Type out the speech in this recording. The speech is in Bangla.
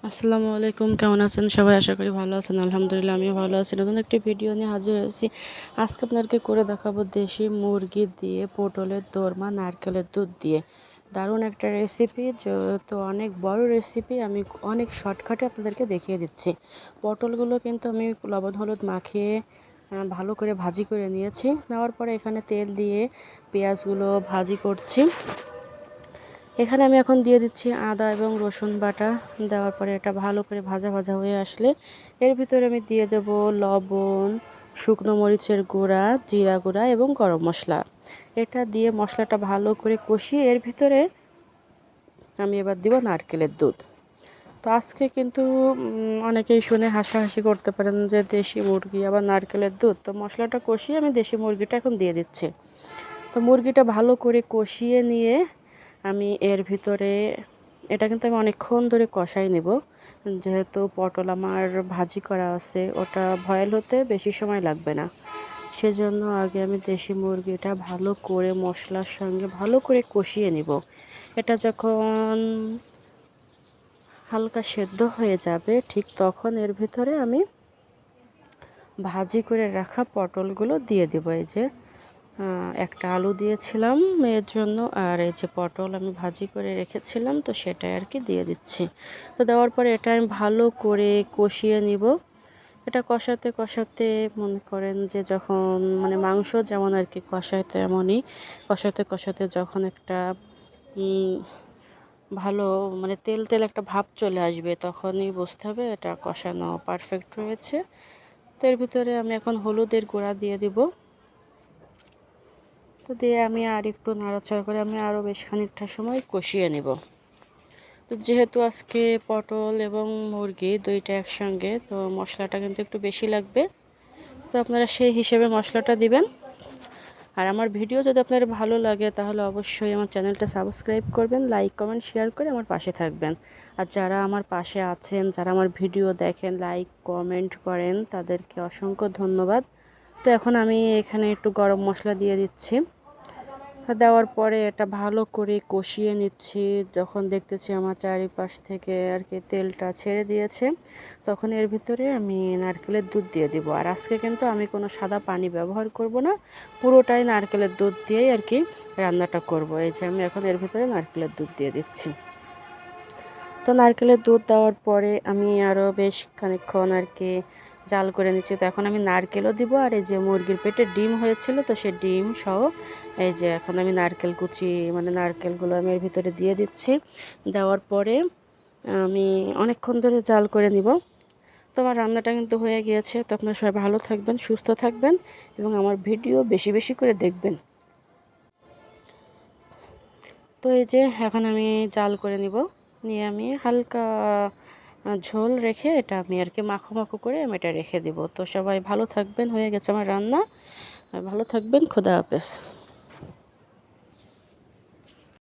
আসসালামু আলাইকুম, কেমন আছেন সবাই? আশা করি ভালো আছেন। আলহামদুলিল্লাহ আমিও ভালো আছি। নতুন একটি ভিডিও নিয়ে হাজির হয়েছি। আজকে আপনাদেরকে করে দেখাবো দেশি মুরগি দিয়ে পটলের দোরমা নারকেলের দুধ দিয়ে দারুণ একটা রেসিপি। যেহেতু অনেক বড় রেসিপি, আমি অনেক শর্টকাটে আপনাদেরকে দেখিয়ে দিচ্ছি। পটলগুলো কিন্তু আমি লবণ হলুদ মাখিয়ে ভালো করে ভাজি করে নিয়েছি। নেওয়ার পরে এখানে তেল দিয়ে পেঁয়াজগুলো ভাজি করছি। এখানে আমি এখন দিয়ে দিচ্ছি আদা এবং রসুন বাটা। দেওয়ার পরে এটা ভালো করে ভাজা ভাজা হয়ে আসলে এর ভিতরে আমি দিয়ে দেব লবণ, শুকনো মরিচের গুঁড়া, জিরা গুঁড়া এবং গরম মশলা। এটা দিয়ে মশলাটা ভালো করে কষিয়ে এর ভিতরে আমি এবার দিব নারকেলের দুধ। তো আজকে কিন্তু অনেকেই শুনে হাসাহাসি করতে পারেন যে দেশি মুরগি আবার নারকেলের দুধ। তো মশলাটা কষিয়ে আমি দেশি মুরগিটা এখন দিয়ে দিচ্ছি। তো মুরগিটা ভালো করে কষিয়ে নিয়ে আমি এর ভিতরে এটা কিন্তু আমি অনেকক্ষণ ধরে কষাই নেব, যেহেতু পটল আমার ভাজি করা আছে, ওটা বয়েল হতে বেশি সময় লাগবে না। সেজন্য আগে আমি দেশি মুরগিটা ভালো করে মশলার সঙ্গে ভালো করে কষিয়ে নিব। এটা যখন হালকা সেদ্ধ হয়ে যাবে ঠিক তখন এর ভিতরে আমি ভাজি করে রাখা পটলগুলো দিয়ে দেবো। এই যে একটা আলু দিয়েছিলাম এর জন্য, আর এই যে পটল আমি ভাজি করে রেখেছিলাম, তো সেটাই আর কি দিয়ে দিচ্ছি। তো দেওয়ার পরে এটা আমি ভালো করে কষিয়ে নিব। এটা কষাতে কষাতে মনে করেন যে যখন মাংস যেমন আর কি কষায়, তেমনই কষাতে কষাতে যখন একটা ভালো তেল তেল একটা ভাব চলে আসবে, তখনই বুঝতে হবে এটা কষানো পারফেক্ট হয়েছে। তো এর ভিতরে আমি এখন হলুদের গুঁড়া দিয়ে দিব। তো দিয়ে আমি আর একটু নাড়াচাড়া করে আমি আরও বেশ খানিকটা সময় কষিয়ে নেব। তো যেহেতু আজকে পটল এবং মুরগি দুইটা একসঙ্গে, তো মশলাটা কিন্তু একটু বেশি লাগবে। তো আপনারা সেই হিসেবে মশলাটা দিবেন। আর আমার ভিডিও যদি আপনার ভালো লাগে তাহলে অবশ্যই আমার চ্যানেলটা সাবস্ক্রাইব করবেন, লাইক কমেন্ট শেয়ার করে আমার পাশে থাকবেন। আর যারা আমার পাশে আছেন, যারা আমার ভিডিও দেখেন, লাইক কমেন্ট করেন, তাদেরকে অসংখ্য ধন্যবাদ। তো এখন আমি এখানে একটু গরম মশলা দিয়ে দিচ্ছি। দেওয়ার পরে এটা ভালো করে কষিয়ে নিচ্ছি। যখন দেখতেছি আমার চারিপাশ থেকে আর কি তেলটা ছেড়ে দিয়েছে, তখন এর ভিতরে আমি নারকেলের দুধ দিয়ে দিব। আর আজকে কিন্তু আমি কোনো সাদা পানি ব্যবহার করব না, পুরোটাই নারকেলের দুধ দিয়েই আর কি রান্নাটা করব। এই যে আমি এখন এর ভিতরে নারকেলের দুধ দিয়ে দিচ্ছি। তো নারকেলের দুধ দেওয়ার পরে আমি আরও বেশ খানিকক্ষণ আর কি জাল করে নিচ্ছি। তো এখন আমি নারকেলও দিব, আর এই যে মুরগির পেটে ডিম হয়েছিল, তো সেই ডিম সহ এই যে এখন আমি নারকেল কুচি নারকেলগুলো আমি এর ভিতরে দিয়ে দিচ্ছি। দেওয়ার পরে আমি অনেকক্ষণ ধরে জাল করে নিব। তো আমার রান্নাটা কিন্তু হয়ে গিয়েছে। তো আপনারা সবাই ভালো থাকবেন, সুস্থ থাকবেন এবং আমার ভিডিও বেশি বেশি করে দেখবেন। তো এই যে এখন আমি জাল করে নিব, নিয়ে আমি হালকা ঝোল রেখে এটা আমি আর কি মাখো মাখো করে আমি এটা রেখে দিব। তো সবাই ভালো থাকবেন, হয়ে গেছে আমার রান্না। ভালো থাকবেন, খোদা হাফেজ।